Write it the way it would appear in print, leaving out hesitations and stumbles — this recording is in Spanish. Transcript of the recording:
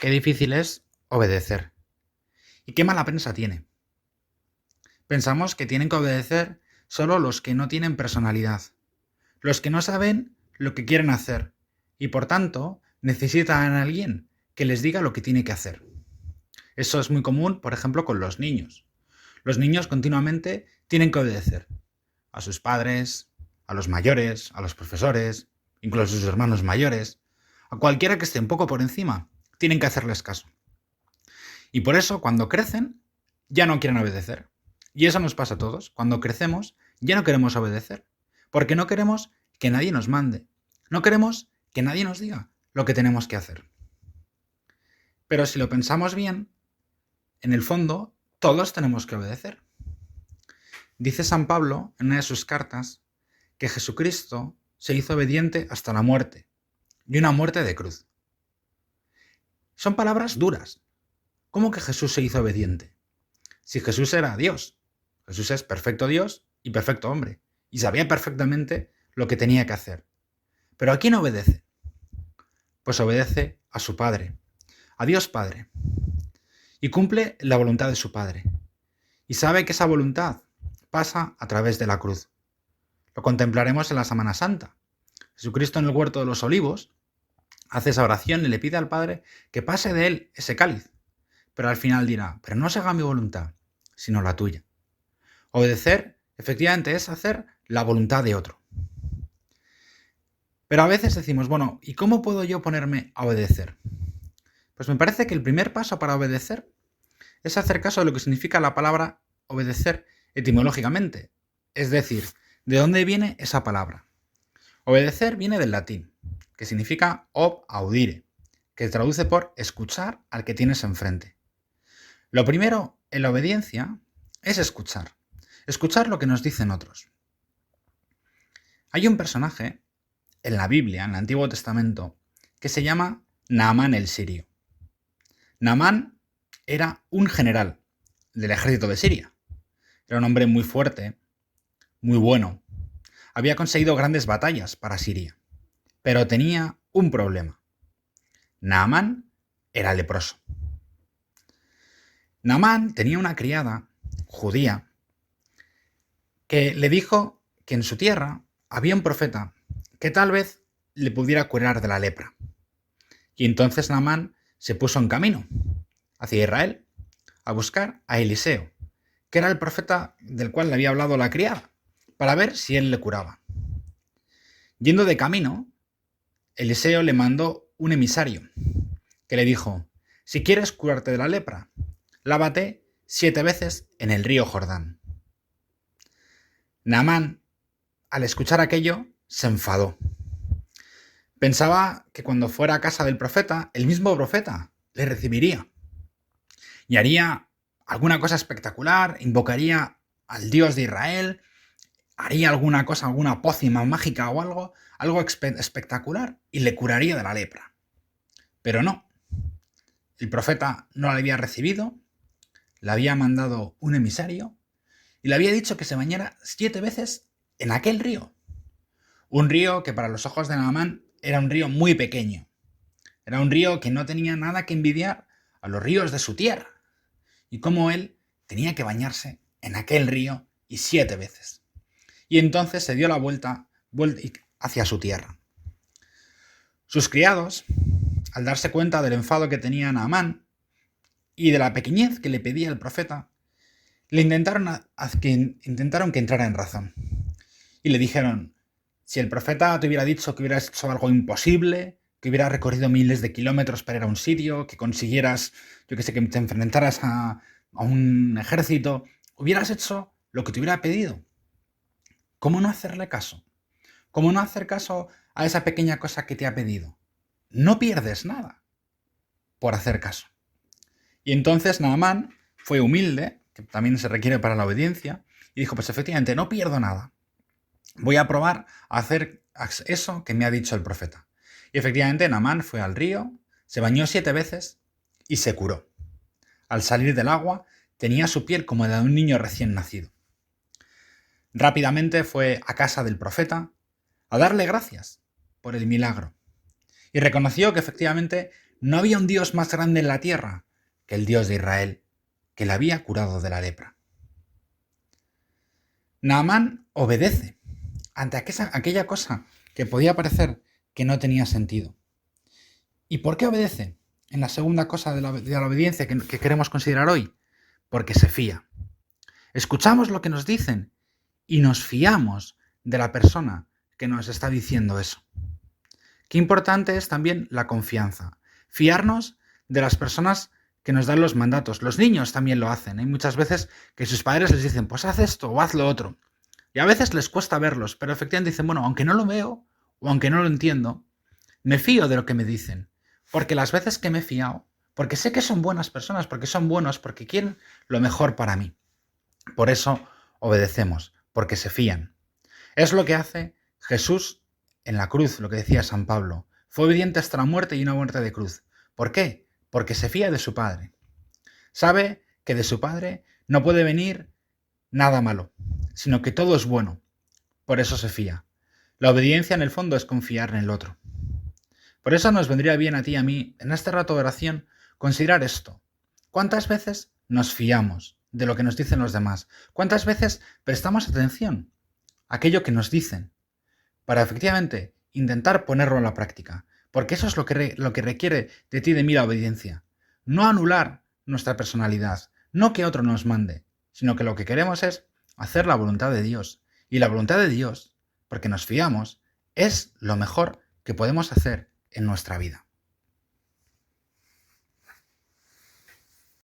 Qué difícil es obedecer. Y qué mala prensa tiene. Pensamos que tienen que obedecer solo los que no tienen personalidad, los que no saben lo que quieren hacer y por tanto necesitan a alguien que les diga lo que tiene que hacer. Eso es muy común, por ejemplo, con los niños. Los niños continuamente tienen que obedecer a sus padres, a los mayores, a los profesores, incluso a sus hermanos mayores, a cualquiera que esté un poco por encima, tienen que hacerles caso. Y por eso, cuando crecen, ya no quieren obedecer. Y eso nos pasa a todos. Cuando crecemos, ya no queremos obedecer. Porque no queremos que nadie nos mande. No queremos que nadie nos diga lo que tenemos que hacer. Pero si lo pensamos bien, en el fondo, todos tenemos que obedecer. Dice San Pablo, en una de sus cartas, que Jesucristo se hizo obediente hasta la muerte, y una muerte de cruz. Son palabras duras. ¿Cómo que Jesús se hizo obediente? Si Jesús era Dios. Jesús es perfecto Dios y perfecto hombre. Y sabía perfectamente lo que tenía que hacer. ¿Pero a quién obedece? Pues obedece a su Padre, a Dios Padre. Y cumple la voluntad de su Padre. Y sabe que esa voluntad pasa a través de la cruz. Lo contemplaremos en la Semana Santa. Jesucristo en el huerto de los olivos hace esa oración y le pide al Padre que pase de él ese cáliz. Pero al final dirá, pero no se haga mi voluntad, sino la tuya. Obedecer, efectivamente, es hacer la voluntad de otro. Pero a veces decimos, bueno, ¿y cómo puedo yo ponerme a obedecer? Pues me parece que el primer paso para obedecer es hacer caso de lo que significa la palabra obedecer etimológicamente. Es decir, ¿de dónde viene esa palabra? Obedecer viene del latín, que significa ob audire, que se traduce por escuchar al que tienes enfrente. Lo primero en la obediencia es escuchar. Escuchar lo que nos dicen otros. Hay un personaje en la Biblia, en el Antiguo Testamento, que se llama Naamán el sirio. Naamán era un general del ejército de Siria. Era un hombre muy fuerte, muy bueno. Había conseguido grandes batallas para Siria, pero tenía un problema. Naamán era leproso. Naamán tenía una criada judía que le dijo que en su tierra había un profeta que tal vez le pudiera curar de la lepra. Y entonces Naamán se puso en camino hacia Israel a buscar a Eliseo, que era el profeta del cual le había hablado la criada, para ver si él le curaba. Yendo de camino, Eliseo le mandó un emisario que le dijo, si quieres curarte de la lepra, lávate 7 veces en el río Jordán. Naamán, al escuchar aquello, se enfadó. Pensaba que cuando fuera a casa del profeta, el mismo profeta le recibiría y haría alguna cosa espectacular, invocaría al Dios de Israel, haría alguna cosa, alguna pócima mágica o algo espectacular y le curaría de la lepra. Pero no. El profeta no la había recibido, le había mandado un emisario y le había dicho que se bañara 7 veces en aquel río. Un río que para los ojos de Naamán era un río muy pequeño. Era un río que no tenía nada que envidiar a los ríos de su tierra. Y como él tenía que bañarse en aquel río y 7 veces. Y entonces se dio la vuelta hacia su tierra. Sus criados, al darse cuenta del enfado que tenía Naamán y de la pequeñez que le pedía el profeta, le intentaron que entrara en razón. Y le dijeron, si el profeta te hubiera dicho que hubieras hecho algo imposible, que hubieras recorrido miles de kilómetros para ir a un sitio, que consiguieras, yo que sé, que te enfrentaras a un ejército, hubieras hecho lo que te hubiera pedido. ¿Cómo no hacerle caso? ¿Cómo no hacer caso a esa pequeña cosa que te ha pedido? No pierdes nada por hacer caso. Y entonces Naamán fue humilde, que también se requiere para la obediencia, y dijo, pues efectivamente, no pierdo nada. Voy a probar a hacer eso que me ha dicho el profeta. Y efectivamente Naamán fue al río, se bañó 7 veces y se curó. Al salir del agua tenía su piel como la de un niño recién nacido. Rápidamente fue a casa del profeta a darle gracias por el milagro. Y reconoció que efectivamente No había un Dios más grande en la tierra que el Dios de Israel, que le había curado de la lepra. Naamán obedece ante aquella cosa que podía parecer que no tenía sentido. ¿Y por qué obedece? En la segunda cosa de la obediencia que queremos considerar hoy, porque se fía. Escuchamos lo que nos dicen y nos fiamos de la persona que nos está diciendo eso. Qué importante es también la confianza. Fiarnos de las personas que nos dan los mandatos. Los niños también lo hacen. Hay muchas veces que sus padres les dicen, pues haz esto o haz lo otro. Y a veces les cuesta verlos, pero efectivamente dicen, bueno, aunque no lo veo o aunque no lo entiendo, me fío de lo que me dicen. Porque las veces que me he fiado, porque sé que son buenas personas, porque son buenos, porque quieren lo mejor para mí. Por eso obedecemos, porque se fían. Es lo que hace Jesús en la cruz, lo que decía San Pablo. Fue obediente hasta la muerte y una muerte de cruz. ¿Por qué? Porque se fía de su Padre. Sabe que de su Padre no puede venir nada malo, sino que todo es bueno. Por eso se fía. La obediencia en el fondo es confiar en el otro. Por eso nos vendría bien a ti y a mí, en este rato de oración, considerar esto. ¿Cuántas veces nos fiamos de lo que nos dicen los demás? ¿Cuántas veces prestamos atención a aquello que nos dicen para efectivamente intentar ponerlo en la práctica? Porque eso es lo que requiere de ti y de mí la obediencia. No anular nuestra personalidad, no que otro nos mande, sino que lo que queremos es hacer la voluntad de Dios. Y la voluntad de Dios, porque nos fiamos, es lo mejor que podemos hacer en nuestra vida.